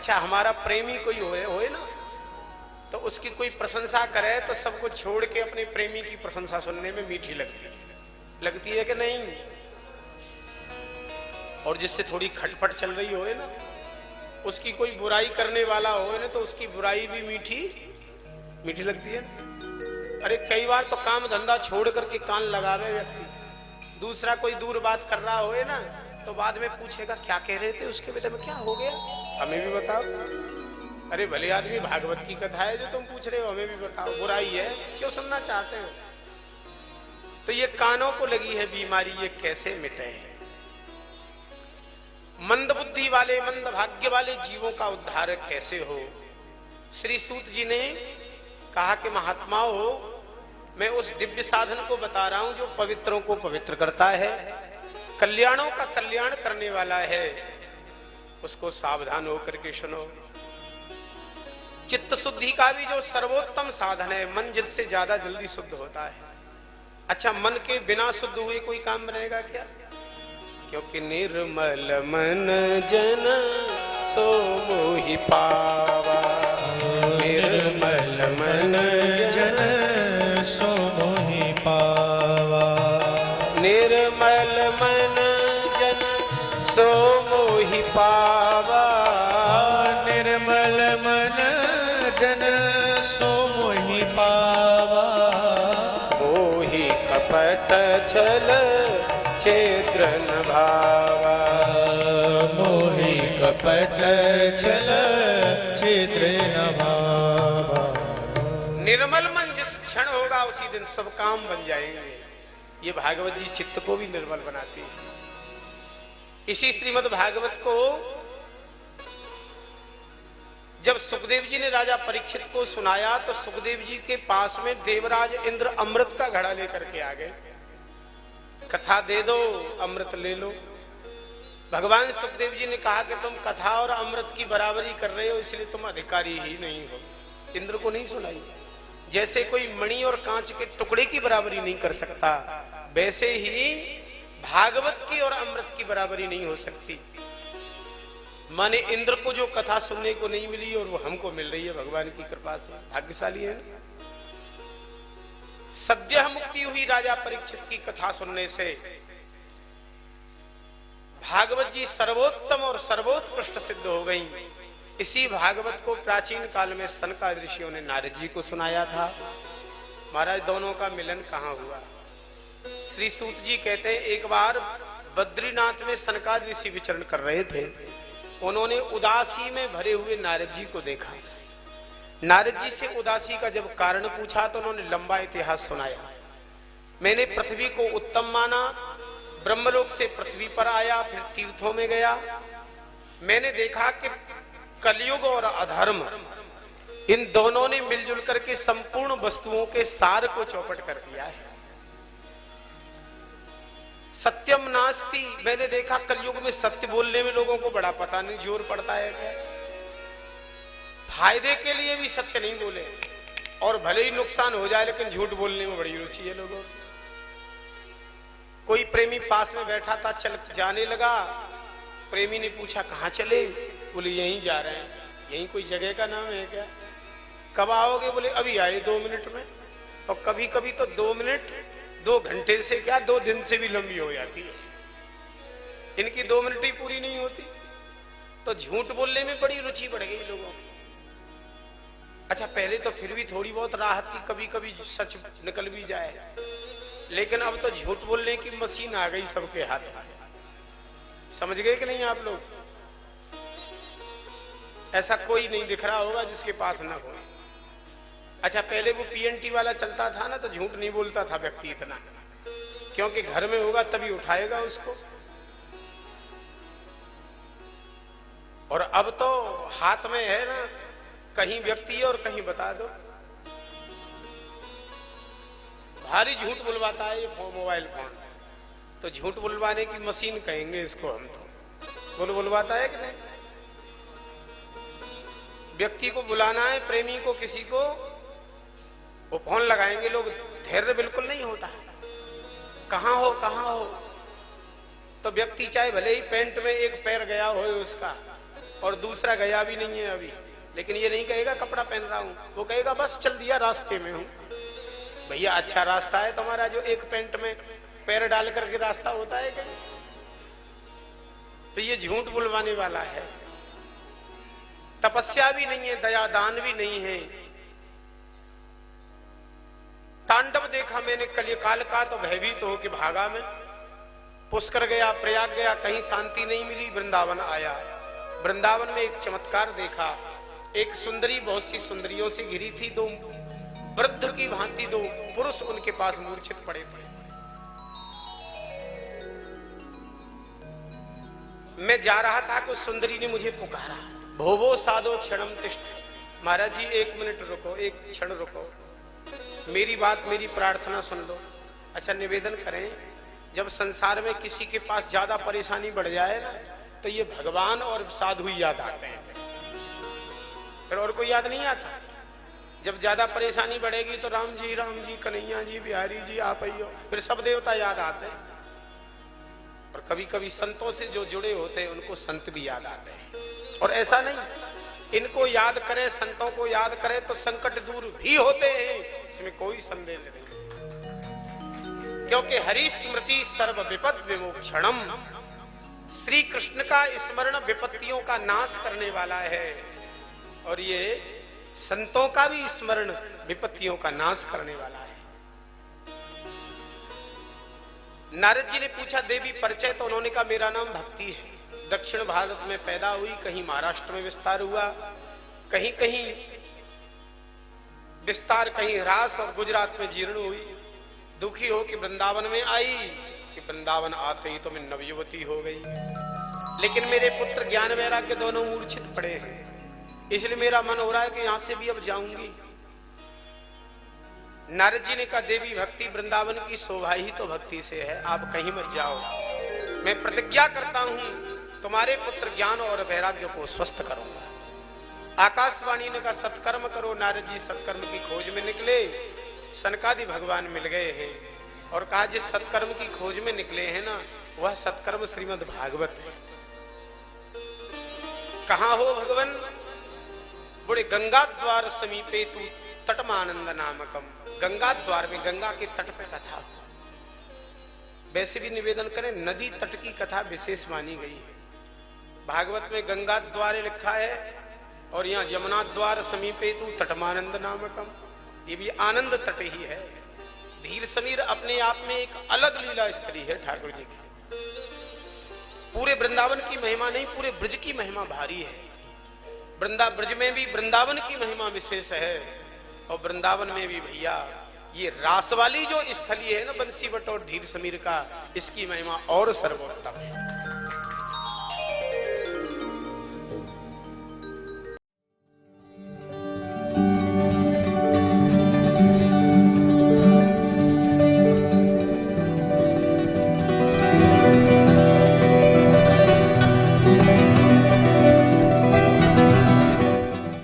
अच्छा हमारा प्रेमी कोई होए ना, तो उसकी कोई प्रशंसा करे तो सबको छोड़ के अपने प्रेमी की प्रशंसा सुनने में मीठी लगती है कि नहीं? और जिससे थोड़ी खटपट चल रही होए ना, उसकी कोई बुराई करने वाला होए ना, तो उसकी बुराई भी मीठी लगती है। अरे कई बार तो काम धंधा छोड़ करके कान लगावे व्यक्ति, दूसरा कोई दूर बात कर रहा होए ना, तो बाद में पूछेगा क्या कह रहे थे उसके बेटे में, क्या हो गया हमें भी बताओ। अरे भले आदमी, भागवत की कथा है जो तुम पूछ रहे हो, हमें भी बताओ, बुराई है क्यों सुनना चाहते हो? तो ये कानों को लगी है बीमारी, ये कैसे मिटे? मंद बुद्धि वाले, मंद भाग्य वाले जीवों का उद्धार कैसे हो? श्री सूत जी ने कहा कि महात्माओं, मैं उस दिव्य साधन को बता रहा हूं जो पवित्रों को पवित्र करता है, कल्याणों का कल्याण करने वाला है, उसको सावधान होकर के सुनो। चित्त शुद्धि का भी जो सर्वोत्तम साधन है, मन जिससे ज्यादा जल्दी शुद्ध होता है। अच्छा, मन के बिना शुद्ध हुए कोई काम बनेगा क्या? क्योंकि निर्मल मन जन सो मोहि पावा, निर्मल मन जन सो मोहि पावा, निर्मल मन जन सो मोहि पावा, निर्मल मन जन सो मोहि पावा, मोहि कपट छल छिद्र न भावा, मोहि कपट छल छिद्र न भावा। निर्मल मन जिस क्षण होगा उसी दिन सब काम बन जाएंगे। ये भागवत जी चित्त को भी निर्मल बनाती है। इसी श्रीमद् भागवत को जब सुखदेव जी ने राजा परीक्षित को सुनाया, तो सुखदेव जी के पास में देवराज इंद्र अमृत का घड़ा लेकर के आ गए। कथा दे दो, अमृत ले लो। भगवान सुखदेव जी ने कहा कि तुम कथा और अमृत की बराबरी कर रहे हो, इसलिए तुम अधिकारी ही नहीं हो। इंद्र को नहीं सुनाई। जैसे कोई मणि और कांच के टुकड़े की बराबरी नहीं कर सकता, वैसे ही भागवत की और अमृत की बराबरी नहीं हो सकती। माने इंद्र को जो कथा सुनने को नहीं मिली और वो हमको मिल रही है भगवान की कृपा से, भाग्यशाली है ना। सद्यः मुक्ति हुई राजा परीक्षित की कथा सुनने से। भागवत जी सर्वोत्तम और सर्वोत्कृष्ट सिद्ध हो गई। इसी भागवत को प्राचीन काल में सनकादिक ऋषियों ने नारद जी को सुनाया था। महाराज, दोनों का मिलन कहाँ हुआ? श्री सूत जी कहते हैं, एक बार बद्रीनाथ में सनकादिक ऋषि विचरण कर रहे थे। उन्होंने उदासी में भरे हुए नारद जी को देखा। नारद जी से उदासी का जब कारण पूछा तो उन्होंने लंबा इतिहास सुनाया। मैंने पृथ्वी को उत्तम माना, ब्रह्मलोक से पृथ्वी पर आया, फिर तीर्थों में गया। मैंने देखा कि कलयुग और अधर्म, इन दोनों ने मिलजुल करके संपूर्ण वस्तुओं के सार को चौपट कर दिया है। सत्यम नास्ति, मैंने देखा कलयुग में सत्य बोलने में लोगों को बड़ा पता नहीं जोर पड़ता है क्या। फायदे के लिए भी सत्य नहीं बोले, और भले ही नुकसान हो जाए लेकिन झूठ बोलने में बड़ी रुचि है लोगों की। कोई प्रेमी पास में बैठा था, चल जाने लगा। प्रेमी ने पूछा कहाँ चले? बोले यहीं जा रहे हैं। यहीं कोई जगह का नाम है क्या? कब आओगे? बोले अभी आए 2 मिनट में। और कभी कभी तो 2 मिनट 2 घंटे से क्या 2 दिन से भी लंबी हो जाती है। इनकी 2 मिनट ही पूरी नहीं होती। तो झूठ बोलने में बड़ी रुचि बढ़ गई लोगों की। अच्छा, पहले तो फिर भी थोड़ी बहुत राहत थी, कभी कभी सच निकल भी जाए, लेकिन अब तो झूठ बोलने की मशीन आ गई सबके हाथ में। समझ गए कि नहीं आप लोग? ऐसा कोई नहीं दिख रहा होगा जिसके पास ना हो। अच्छा, पहले वो पीएनटी वाला चलता था ना, तो झूठ नहीं बोलता था व्यक्ति इतना, क्योंकि घर में होगा तभी उठाएगा उसको। और अब तो हाथ में है ना, कहीं व्यक्ति और कहीं बता दो। भारी झूठ बुलवाता है ये मोबाइल फोन। तो झूठ बुलवाने की मशीन कहेंगे इसको हम तो। बुलवाता है कि नहीं? व्यक्ति को बुलाना है, प्रेमी को, किसी को, वो फोन लगाएंगे लोग, धैर्य बिल्कुल नहीं होता। कहाँ हो कहाँ हो? तो व्यक्ति चाहे भले ही पैंट में एक पैर गया हो उसका, और दूसरा गया भी नहीं है अभी, लेकिन ये नहीं कहेगा कपड़ा पहन रहा हूं, वो कहेगा बस चल दिया, रास्ते में हूं। भैया अच्छा रास्ता है तुम्हारा जो एक पैंट में पैर डाल करके रास्ता होता है क्या? तो ये झूठ बुलवाने वाला है। तपस्या भी नहीं है, दया दान भी नहीं है। तांडव देखा मैंने कलिकाल का तो भयभीत हो के भागा मैं। पुष्कर गया, प्रयाग गया, कहीं शांति नहीं मिली, वृंदावन आया। वृंदावन में एक चमत्कार देखा। एक सुंदरी बहुत सी सुंदरियों से घिरी थी, दो वृद्ध की भांति दो पुरुष उनके पास मूर्छित पड़े थे। मैं जा रहा था कि सुंदरी ने मुझे पुकारा, भोवो साधो क्षणम तिष्ठ। महाराज जी 1 मिनट रुको, 1 क्षण रुको, मेरी बात, मेरी प्रार्थना सुन लो। अच्छा निवेदन करें, जब संसार में किसी के पास ज्यादा परेशानी बढ़ जाए ना, तो ये भगवान और साधु याद आते हैं, फिर और कोई याद नहीं आता। जब ज्यादा परेशानी बढ़ेगी तो राम जी, कन्हैया जी, बिहारी जी, आप आइयो, फिर सब देवता याद आते हैं। और कभी कभी संतों से जो जुड़े होते हैं उनको संत भी याद आते हैं। और ऐसा नहीं, इनको याद करे, संतों को याद करे तो संकट दूर भी होते हैं, इसमें कोई संदेह नहीं। क्योंकि हरि स्मृति सर्व विपद विमोक्षणम, श्री कृष्ण का स्मरण विपत्तियों का नाश करने वाला है, और ये संतों का भी स्मरण विपत्तियों का नाश करने वाला है। नारद जी ने पूछा देवी परिचय, तो उन्होंने कहा मेरा नाम भक्ति है। दक्षिण भारत में पैदा हुई, कहीं महाराष्ट्र में विस्तार हुआ, कहीं कहीं विस्तार, कहीं ह्रास, और गुजरात में जीर्ण हुई। दुखी हो कि वृंदावन में आई, कि वृंदावन आते ही तो मैं नवयुवती हो गई, लेकिन मेरे पुत्र ज्ञान वैराग्य दोनों मूर्छित पड़े हैं, इसलिए मेरा मन हो रहा है कि यहां से भी अब जाऊंगी। नारद जी ने कहा देवी भक्ति, वृंदावन की शोभा ही तो भक्ति से है, आप कहीं मत जाओ। मैं प्रतिज्ञा करता हूं तुम्हारे पुत्र ज्ञान और वैराग्य को स्वस्थ करूंगा। आकाशवाणी ने कहा सत्कर्म करो। नारद जी सत्कर्म की खोज में निकले, सनकादि भगवान मिल गए हैं, और कहा जिस सत्कर्म की खोज में निकले हैं ना, वह सत्कर्म श्रीमद् भागवत है। कहां हो भगवान? बड़े गंगा द्वार समीपे तू तटमानंद नामकम, गंगा द्वार में, गंगा के तट पे कथा। वैसे भी निवेदन करें, नदी तट की कथा विशेष मानी गई है। भागवत में गंगा द्वार लिखा है, और यहाँ यमुना द्वार समीपे तू तटमानंद नामकम, ये भी आनंद तट ही है। धीर समीर अपने आप में एक अलग लीला स्त्री है ठाकुर जी की। पूरे वृंदावन की महिमा नहीं, पूरे ब्रज की महिमा भारी है। ब्रज में भी वृंदावन की महिमा विशेष है, और वृंदावन में भी भैया ये रास वाली जो स्थली है ना, बंसी बट और धीर समीर का, इसकी महिमा और सर्वोत्तम है।